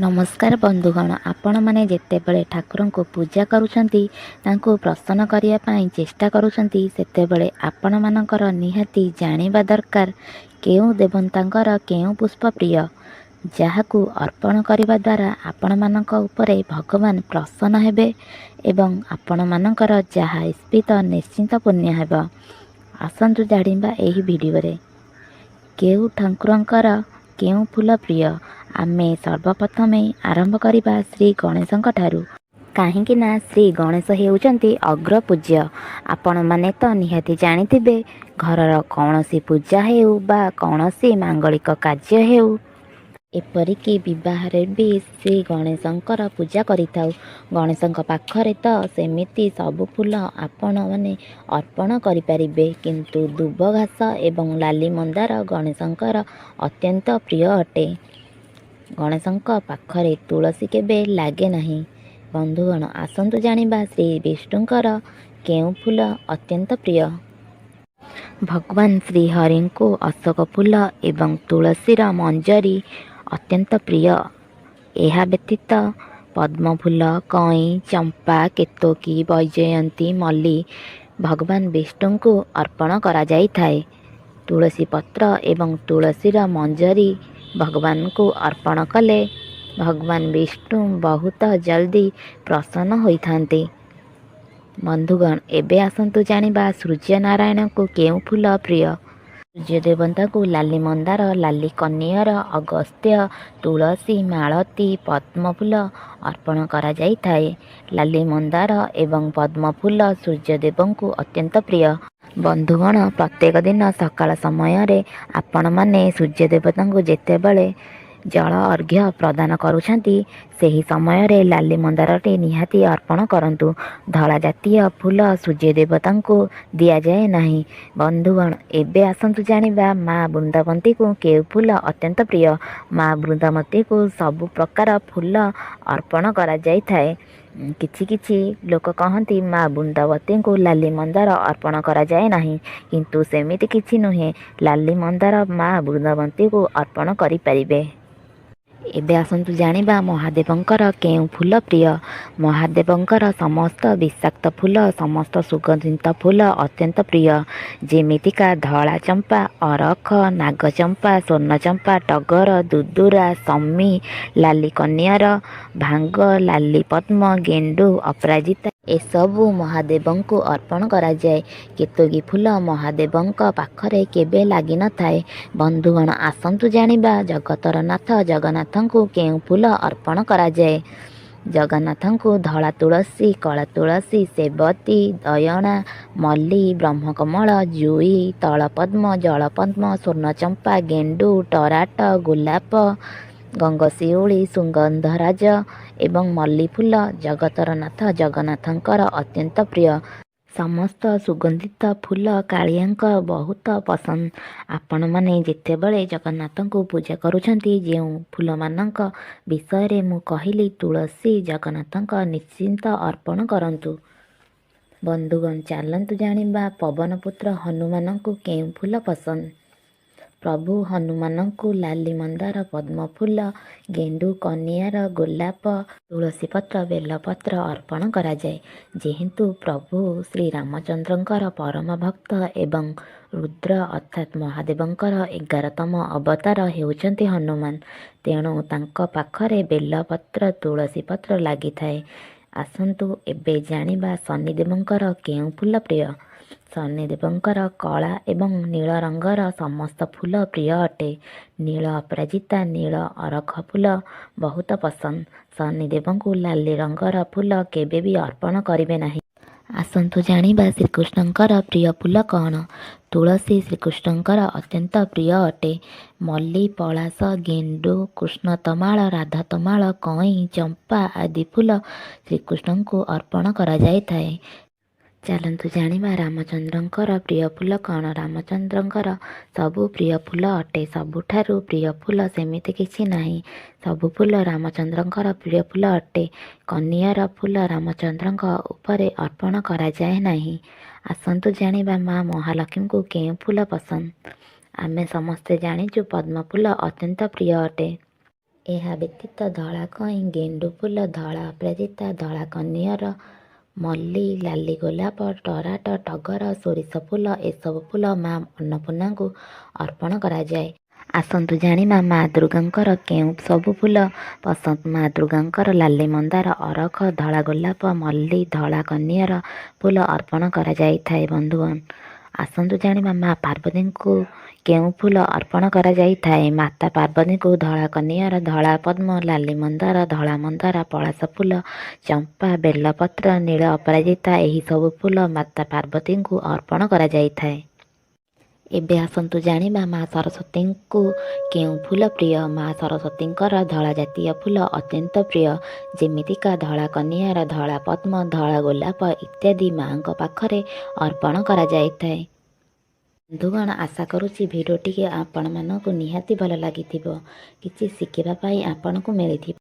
ନମସ୍କାର ବନ୍ଧୁଗଣ, ଆପଣମାନେ ଯେତେବେଳେ ଠାକୁରଙ୍କୁ ପୂଜା କରୁଛନ୍ତି, ତାଙ୍କୁ ପ୍ରସନ୍ନ କରିବା ପାଇଁ ଚେଷ୍ଟା କରୁଛନ୍ତି, ସେତେବେଳେ ଆପଣମାନଙ୍କର ନିହାତି ଜାଣିବା ଦରକାର କେଉଁ ଦେବତାଙ୍କର କେଉଁ ପୁଷ୍ପ ପ୍ରିୟ, ଯାହାକୁ ଅର୍ପଣ କରିବା ଦ୍ୱାରା ଆପଣମାନଙ୍କ ଉପରେ ଭଗବାନ ପ୍ରସନ୍ନ ହେବେ ଏବଂ ଆପଣମାନଙ୍କର ଯାହା ଇପ୍ସିତ ନିଶ୍ଚିନ୍ତ ପୁଣ୍ୟ ହେବ। ଆସନ୍ତୁ ଜାଣିବା ଏହି ଭିଡ଼ିଓରେ କେଉଁ ଠାକୁରଙ୍କର କେଉଁ ଫୁଲ ପ୍ରିୟ। ଆମେ ସର୍ବପ୍ରଥମେ ଆରମ୍ଭ କରିବା ଶ୍ରୀ ଗଣେଶଙ୍କ ଠାରୁ। କାହିଁକି ନା ଶ୍ରୀ ଗଣେଶ ହେଉଛନ୍ତି ଅଗ୍ରପୂଜ୍ୟ। ଆପଣମାନେ ତ ନିହାତି ଜାଣିଥିବେ, ଘରର କୌଣସି ପୂଜା ହେଉ ବା କୌଣସି ମାଙ୍ଗଳିକ କାର୍ଯ୍ୟ ହେଉ, ଏପରିକି ବିବାହରେ ବି ଶ୍ରୀ ଗଣେଶଙ୍କର ପୂଜା କରିଥାଉ। ଗଣେଶଙ୍କ ପାଖରେ ତ ସେମିତି ସବୁ ଫୁଲ ଆପଣମାନେ ଅର୍ପଣ କରିପାରିବେ, କିନ୍ତୁ ଦୁବ ଘାସ ଏବଂ ଲାଲି ମନ୍ଦାର ଗଣେଶଙ୍କର ଅତ୍ୟନ୍ତ ପ୍ରିୟ ଅଟେ। ଗଣେଶଙ୍କ ପାଖରେ ତୁଳସୀ କେବେ ଲାଗେ ନାହିଁ। ବନ୍ଧୁଗଣ, ଆସନ୍ତୁ ଜାଣିବା ଶ୍ରୀ ବିଷ୍ଣୁଙ୍କର କେଉଁ ଫୁଲ ଅତ୍ୟନ୍ତ ପ୍ରିୟ। ଭଗବାନ ଶ୍ରୀହରିଙ୍କୁ ଅଶୋକ ଫୁଲ ଏବଂ ତୁଳସୀର ମଞ୍ଜରୀ ଅତ୍ୟନ୍ତ ପ୍ରିୟ। ଏହା ବ୍ୟତୀତ ପଦ୍ମଫୁଲ, କଇଁ, ଚମ୍ପା, କେତକୀ, ବୈଜୟନ୍ତୀ, ମଲ୍ଲୀ ଭଗବାନ ବିଷ୍ଣୁଙ୍କୁ ଅର୍ପଣ କରାଯାଇଥାଏ। ତୁଳସୀ ପତ୍ର ଏବଂ ତୁଳସୀର ମଞ୍ଜରୀ ଭଗବାନଙ୍କୁ ଅର୍ପଣ କଲେ ଭଗବାନ ବିଷ୍ଣୁ ବହୁତ ଜଲ୍ଦି ପ୍ରସନ୍ନ ହୋଇଥାନ୍ତି। ବନ୍ଧୁଗଣ, ଏବେ ଆସନ୍ତୁ ଜାଣିବା ସୂର୍ଯ୍ୟନାରାୟଣଙ୍କୁ କେଉଁ ଫୁଲ ପ୍ରିୟ। ସୂର୍ଯ୍ୟ ଦେବତାଙ୍କୁ ଲାଲି ମନ୍ଦାର, ଲାଲି କନିଅର, ଅଗସ୍ତ୍ୟ, ତୁଳସୀ, ମାଳତୀ, ପଦ୍ମଫୁଲ ଅର୍ପଣ କରାଯାଇଥାଏ। ଲାଲି ମନ୍ଦାର ଏବଂ ପଦ୍ମଫୁଲ ସୂର୍ଯ୍ୟଦେବଙ୍କୁ ଅତ୍ୟନ୍ତ ପ୍ରିୟ। ବନ୍ଧୁଗଣ, ପ୍ରତ୍ୟେକ ଦିନ ସକାଳ ସମୟରେ ଆପଣମାନେ ସୂର୍ଯ୍ୟ ଦେବତାଙ୍କୁ ଯେତେବେଳେ ଜଳ ଅର୍ଘ୍ୟ ପ୍ରଦାନ କରୁଛନ୍ତି, ସେହି ସମୟରେ ଲାଲି ମନ୍ଦାରଟି ନିହାତି ଅର୍ପଣ କରନ୍ତୁ। ଧଳା ଜାତୀୟ ଫୁଲ ସୂର୍ଯ୍ୟ ଦେବତାଙ୍କୁ ଦିଆଯାଏ ନାହିଁ। ବନ୍ଧୁଗଣ, ଏବେ ଆସନ୍ତୁ ଜାଣିବା ମା ବୃନ୍ଦାବତୀଙ୍କୁ କେଉଁ ଫୁଲ ଅତ୍ୟନ୍ତ ପ୍ରିୟ। ମା ବୃନ୍ଦାବତୀଙ୍କୁ ସବୁ ପ୍ରକାର ଫୁଲ ଅର୍ପଣ କରାଯାଇଥାଏ। କିଛି କିଛି ଲୋକ କହନ୍ତି ମା ବୃନ୍ଦାବତୀଙ୍କୁ ଲାଲି ମନ୍ଦାର ଅର୍ପଣ କରାଯାଏ ନାହିଁ, କିନ୍ତୁ ସେମିତି କିଛି ନୁହେଁ। ଲାଲି ମନ୍ଦାର ମା ବୃନ୍ଦାବତୀଙ୍କୁ ଅର୍ପଣ କରିପାରିବେ। ଏବେ ଆସନ୍ତୁ ଜାଣିବା ମହାଦେବଙ୍କର କେଉଁ ଫୁଲ ପ୍ରିୟ। ମହାଦେବଙ୍କର ସମସ୍ତ ବିଷାକ୍ତ ଫୁଲ, ସମସ୍ତ ସୁଗନ୍ଧିତ ଫୁଲ ଅତ୍ୟନ୍ତ ପ୍ରିୟ। ଯେମିତିକା ଧଳା ଚମ୍ପା, ଅରଖ, ନାଗଚମ୍ପା, ସ୍ୱର୍ଣ୍ଣଚମ୍ପା, ଟଗର, ଦୁଦୁରା, ଶମୀ, ଲାଲି କନିଅର, ଭାଙ୍ଗ, ଲାଲି ପଦ୍ମ, ଗେଣ୍ଡୁ, ଅପରାଜିତା ଏସବୁ ମହାଦେବଙ୍କୁ ଅର୍ପଣ କରାଯାଏ। କେତକୀ ଫୁଲ ମହାଦେବଙ୍କ ପାଖରେ କେବେ ଲାଗିନଥାଏ। ବନ୍ଧୁଗଣ, ଆସନ୍ତୁ ଜାଣିବା ଜଗତର ନାଥ ଜଗନ୍ନାଥଙ୍କୁ କେଉଁ ଫୁଲ ଅର୍ପଣ କରାଯାଏ। ଜଗନ୍ନାଥଙ୍କୁ ଧଳା ତୁଳସୀ, କଳା ତୁଳସୀ, ସେବତୀ, ଦୟଣା, ମଲ୍ଲୀ, ବ୍ରହ୍ମକମଳ, ଜୁଇ, ତଳପଦ୍ମ, ଜଳପଦ୍ମ, ସ୍ୱର୍ଣ୍ଣଚମ୍ପା, ଗେଣ୍ଡୁ, ଟରାଟ, ଗୋଲାପ, ଗଙ୍ଗଶିଉଳି, ସୁଗନ୍ଧରାଜ ଏବଂ ମଲ୍ଲୀ ଫୁଲ ଜଗତର ନାଥ ଜଗନ୍ନାଥଙ୍କର ଅତ୍ୟନ୍ତ ପ୍ରିୟ। ସମସ୍ତ ସୁଗନ୍ଧିତ ଫୁଲ କାଳିଆଙ୍କ ବହୁତ ପସନ୍ଦ। ଆପଣମାନେ ଯେତେବେଳେ ଜଗନ୍ନାଥଙ୍କୁ ପୂଜା କରୁଛନ୍ତି, ଯେଉଁ ଫୁଲମାନଙ୍କ ବିଷୟରେ ମୁଁ କହିଲି, ତୁଳସୀ ଜଗନ୍ନାଥଙ୍କ ନିଶ୍ଚିନ୍ତ ଅର୍ପଣ କରନ୍ତୁ। ବନ୍ଧୁଗଣ, ଚାଲନ୍ତୁ ଜାଣିବା ପବନପୁତ୍ର ହନୁମାନଙ୍କୁ କେଉଁ ଫୁଲ ପସନ୍ଦ। ପ୍ରଭୁ ହନୁମାନଙ୍କୁ ଲାଲି ମନ୍ଦାର, ପଦ୍ମଫୁଲ, ଗେଣ୍ଡୁ, କନିଆର, ଗୋଲାପ, ତୁଳସୀ ପତ୍ର, ବେଲପତ୍ର ଅର୍ପଣ କରାଯାଏ। ଯେହେତୁ ପ୍ରଭୁ ଶ୍ରୀରାମଚନ୍ଦ୍ରଙ୍କର ପରମ ଭକ୍ତ ଏବଂ ରୁଦ୍ର ଅର୍ଥାତ୍ ମହାଦେବଙ୍କର 11ତମ ଅବତାର ହେଉଛନ୍ତି ହନୁମାନ, ତେଣୁ ତାଙ୍କ ପାଖରେ ବେଲପତ୍ର, ତୁଳସୀ ପତ୍ର ଲାଗିଥାଏ। ଆସନ୍ତୁ ଏବେ ଜାଣିବା ଶନିଦେବଙ୍କର କେଉଁ ଫୁଲ ପ୍ରିୟ। ଶନିଦେବଙ୍କର କଳା ଏବଂ ନୀଳ ରଙ୍ଗର ସମସ୍ତ ଫୁଲ ପ୍ରିୟ ଅଟେ। ନୀଳ ଅପରାଜିତା, ନୀଳ ଅରଖ ଫୁଲ ବହୁତ ପସନ୍ଦ। ଶନିଦେବଙ୍କୁ ଲାଲି ରଙ୍ଗର ଫୁଲ କେବେ ବି ଅର୍ପଣ କରିବେ ନାହିଁ। ଆସନ୍ତୁ ଜାଣିବା ଶ୍ରୀକୃଷ୍ଣଙ୍କର ପ୍ରିୟ ଫୁଲ କ'ଣ। ତୁଳସୀ ଶ୍ରୀକୃଷ୍ଣଙ୍କର ଅତ୍ୟନ୍ତ ପ୍ରିୟ ଅଟେ। ମଲ୍ଲୀ, ପଳାଶ, ଗେଣ୍ଡୁ, କୃଷ୍ଣତମାଳ, ରାଧାତମାଳ, କଇଁ, ଚମ୍ପା ଆଦି ଫୁଲ ଶ୍ରୀକୃଷ୍ଣଙ୍କୁ ଅର୍ପଣ କରାଯାଇଥାଏ। ଚାଲନ୍ତୁ ଜାଣିବା ରାମଚନ୍ଦ୍ରଙ୍କର ପ୍ରିୟ ଫୁଲ କ'ଣ। ରାମଚନ୍ଦ୍ରଙ୍କର ସବୁ ପ୍ରିୟ ଫୁଲ ଅଟେ। ସବୁଠାରୁ ପ୍ରିୟ ଫୁଲ ସେମିତି କିଛି ନାହିଁ। ସବୁ ଫୁଲ ରାମଚନ୍ଦ୍ରଙ୍କର ପ୍ରିୟ ଫୁଲ ଅଟେ। କନିଅର ଫୁଲ ରାମଚନ୍ଦ୍ରଙ୍କ ଉପରେ ଅର୍ପଣ କରାଯାଏ ନାହିଁ। ଆସନ୍ତୁ ଜାଣିବା ମା ମହାଲକ୍ଷ୍ମୀଙ୍କୁ କେଉଁ ଫୁଲ ପସନ୍ଦ। ଆମେ ସମସ୍ତେ ଜାଣିଛୁ ପଦ୍ମଫୁଲ ଅତ୍ୟନ୍ତ ପ୍ରିୟ ଅଟେ। ଏହା ବ୍ୟତୀତ ଧଳା କଇଁ, ଗେଣ୍ଡୁ ଫୁଲ, ଧଳା ଅପରାଜିତା, ଧଳା କନିଅର, ମଲ୍ଲି, ଲାଲି ଗୋଲାପ, ଟରାଟ, ଟଗର, ସୋରିଷ ଫୁଲ ଏସବୁ ଫୁଲ ମା ଅନ୍ନପୂର୍ଣ୍ଣାଙ୍କୁ ଅର୍ପଣ କରାଯାଏ। ଆସନ୍ତୁ ଜାଣିବା ମା ଦୁର୍ଗାଙ୍କର କେଉଁ ସବୁ ଫୁଲ ପସନ୍ଦ। ମା ଦୁର୍ଗାଙ୍କର ଲାଲି ମନ୍ଦାର, ଅରଖ, ଧଳା ଗୋଲାପ, ମଲ୍ଲି, ଧଳା କନିଅର ଫୁଲ ଅର୍ପଣ କରାଯାଇଥାଏ। ବନ୍ଧୁଗଣ ଆସନ୍ତୁ ଜାଣିବା ମା ପାର୍ବତୀଙ୍କୁ କେଉଁ ଫୁଲ ଅର୍ପଣ କରାଯାଇଥାଏ। ମାତା ପାର୍ବତୀଙ୍କୁ ଧଳା କନିଅର, ଧଳା ପଦ୍ମ, ଲାଲି ମନ୍ଦାର, ଧଳା ମନ୍ଦାର, ପଳାଶ ଫୁଲ, ଚମ୍ପା, ବେଲପତ୍ର, ନୀଳ ଅପରାଜିତା ଏହିସବୁ ଫୁଲ ମାତା ପାର୍ବତୀଙ୍କୁ ଅର୍ପଣ କରାଯାଇଥାଏ। ଏବେ ଆସନ୍ତୁ ଜାଣିବା ମା ସରସ୍ୱତୀଙ୍କୁ କେଉଁ ଫୁଲ ପ୍ରିୟ। ମା ସରସ୍ୱତୀଙ୍କର ଧଳା ଜାତୀୟ ଫୁଲ ଅତ୍ୟନ୍ତ ପ୍ରିୟ। ଯେମିତିକା ଧଳା କନିଅର, ଧଳା ପଦ୍ମ, ଧଳା ଗୋଲାପ ଇତ୍ୟାଦି ମାଙ୍କ ପାଖରେ ଅର୍ପଣ କରାଯାଇଥାଏ। ବନ୍ଧୁଗଣ ଆଶା କରୁଛି ଭିଡ଼ିଓଟିକି ଆପଣମାନଙ୍କୁ ନିହାତି ଭଲ ଲାଗିଥିବ। କିଛି ଶିଖିବା ପାଇଁ ଆପଣଙ୍କୁ ମିଳିଥିବ।